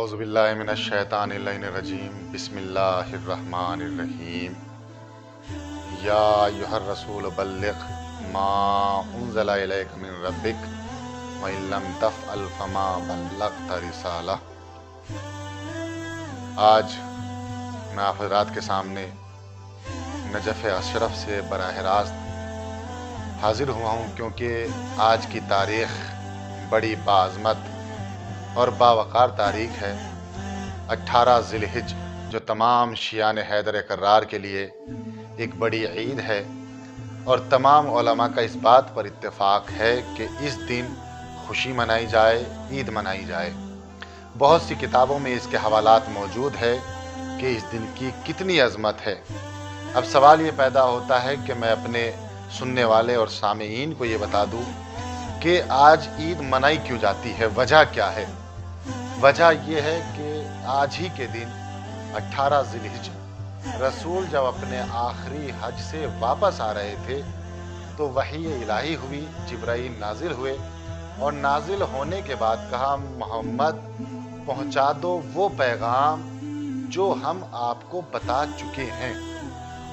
औज़ुबिल्लाहि मिनश्शैतानिर्रजीम बिस्मिल्लाहिर्रहमानिर्रहीम या अय्युहर रसूल बल्लिग़ मा उन्ज़िला इलैका मिन रब्बिक व इन लम तफ़अल फमा बल्लग़्ता रिसालह। आज मैं आप हज़रात के सामने नजफ़ अशरफ से बराह रास्त हाज़िर हुआ हूँ, क्योंकि आज की तारीख़ बड़ी बाज़मत और बावक़ार तारीख़ है। 18 ज़िलहिज, जो तमाम शियान हैदर कर्रार के लिए एक बड़ी ईद है, और तमाम उलमा का इस बात पर इत्तेफाक है कि इस दिन खुशी मनाई जाए, ईद मनाई जाए। बहुत सी किताबों में इसके हवालात मौजूद है कि इस दिन की कितनी अज़मत है। अब सवाल ये पैदा होता है कि मैं अपने सुनने वाले और सामीईन को ये बता दूं कि आज ईद मनाई क्यों जाती है, वजह क्या है। वजह यह है कि आज ही के दिन 18 ज़िलहिज रसूल जब अपने आखिरी हज से वापस आ रहे थे तो वही इलाही हुई, जिब्राइल नाजिल हुए और नाजिल होने के बाद कहा, मोहम्मद पहुंचा दो वो पैगाम जो हम आपको बता चुके हैं,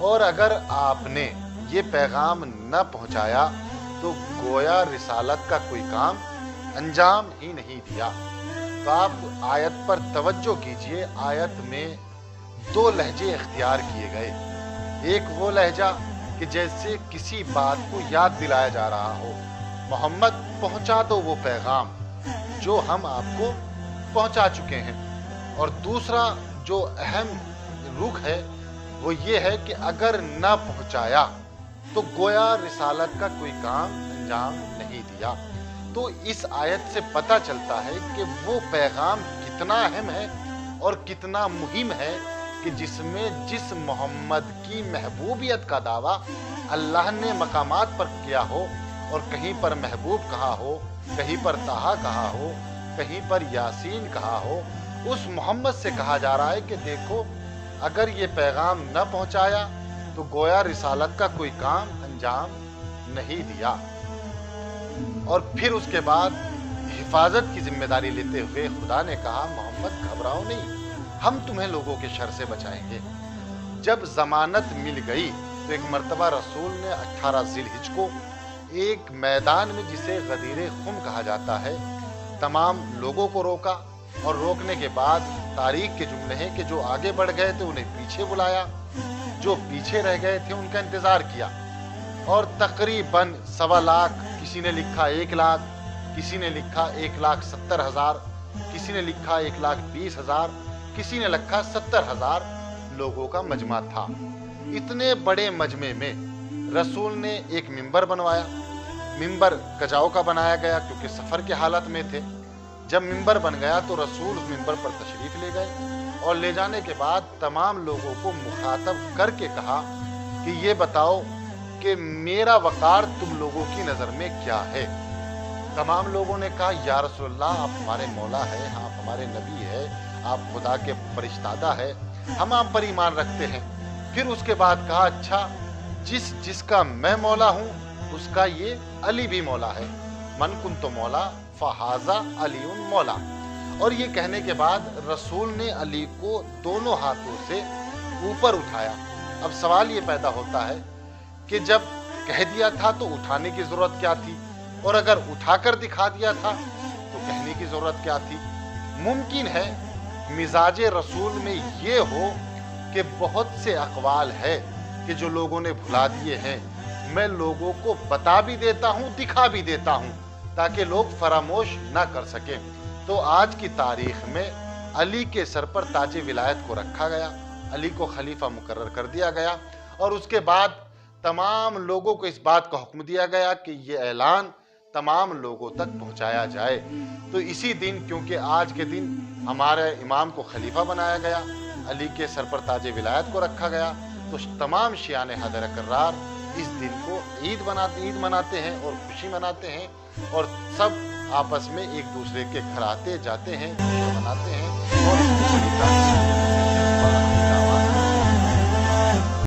और अगर आपने ये पैगाम न पहुंचाया तो गोया रिसालत का कोई काम अंजाम ही नहीं दिया। तो आप आयत पर तवज्जो कीजिए। आयत में दो लहजे इख्तियार किए गए। एक वो लहजा कि जैसे किसी बात को याद दिलाया जा रहा हो, मोहम्मद पहुंचा दो वो पैगाम जो हम आपको पहुंचा चुके हैं, और दूसरा जो अहम रुख है वो ये है कि अगर ना पहुंचाया तो गोया रिसालत का कोई काम अंजाम नहीं दिया। तो इस आयत से पता चलता है कि वो पैगाम कितना अहम है और कितना मुहिम है कि जिसमें जिस मोहम्मद की महबूबियत का दावा अल्लाह ने मकामात पर किया हो, और कहीं पर महबूब कहा हो, कहीं पर ताहा कहा हो, कहीं पर यासीन कहा हो, उस मोहम्मद से कहा जा रहा है कि देखो, अगर ये पैगाम न पहुंचाया तो गोया रिसालत का कोई काम अंजाम नहीं दिया। और फिर उसके बाद हिफाजत की जिम्मेदारी लेते हुए खुदा ने कहा, मोहम्मद घबराओ नहीं, हम तुम्हें लोगों के शर से बचाएंगे। जब जमानत मिल गई तो एक मर्तबा रसूल ने 18 ज़िलहिज को एक मैदान में, जिसे गदीर खुम कहा जाता है, तमाम लोगों को रोका, और रोकने के बाद तारीख के जुमले हैं कि जो आगे बढ़ गए थे उन्हें पीछे बुलाया, जो पीछे रह गए थे उनका इंतजार किया, और तकरीबन 1.25 लाख, किसी ने लिखा 1 लाख, किसी ने लिखा 1,70,000, किसी ने लिखा 1,20,000, किसी ने लिखा 70,000 लोगों का मजमा था। इतने बड़े मजमे में रसूल ने एक मिंबर बनवाया। मिंबर कजाओ का बनाया गया क्योंकि सफर के हालत में थे। जब मिंबर बन गया तो रसूल उस मिंबर पर तशरीफ ले गए, और ले जाने के बाद तमाम लोगों को मुखातब करके कहा कि ये बताओ कि मेरा वकार तुम लोगों की नज़र में क्या है। तमाम लोगों ने कहा, या रसूलल्लाह, आप हमारे मौला है, आप हमारे नबी है, आप खुदा के फरिश्तादा है, हम आप पर ईमान रखते हैं। फिर उसके बाद कहा, अच्छा, जिसका मैं मौला हूँ उसका ये अली भी मौला है, मन कुंतु मौला फहाजा अलीउन मौला। और ये कहने के बाद रसूल ने अली को दोनों हाथों से ऊपर उठाया। अब सवाल ये पैदा होता है कि जब कह दिया था तो उठाने की जरूरत क्या थी, और अगर उठाकर दिखा दिया था तो कहने की जरूरत क्या थी। मुमकिन है मिजाजे रसूल में ये हो कि बहुत से अक़वाल है कि जो लोगों ने भुला दिए हैं, मैं लोगों को बता भी देता हूँ, दिखा भी देता हूँ, ताकि लोग फरामोश ना कर सकें। तो आज की तारीख में अली के सर पर ताज विलायत को रखा गया, अली को खलीफा मुकर्रर कर दिया गया, और उसके बाद तमाम लोगों को इस बात का हुक्म दिया गया कि ये ऐलान तमाम लोगों तक पहुंचाया जाए। तो इसी दिन, क्योंकि आज के दिन हमारे इमाम को खलीफा बनाया गया, अली के सर पर ताज विलायत को रखा गया, तो तमाम शियान हैदर कर्रार इस दिन को ईद मनाते हैं और खुशी मनाते हैं, और सब आपस में एक दूसरे के घर आते जाते हैं, मनाते हैं, और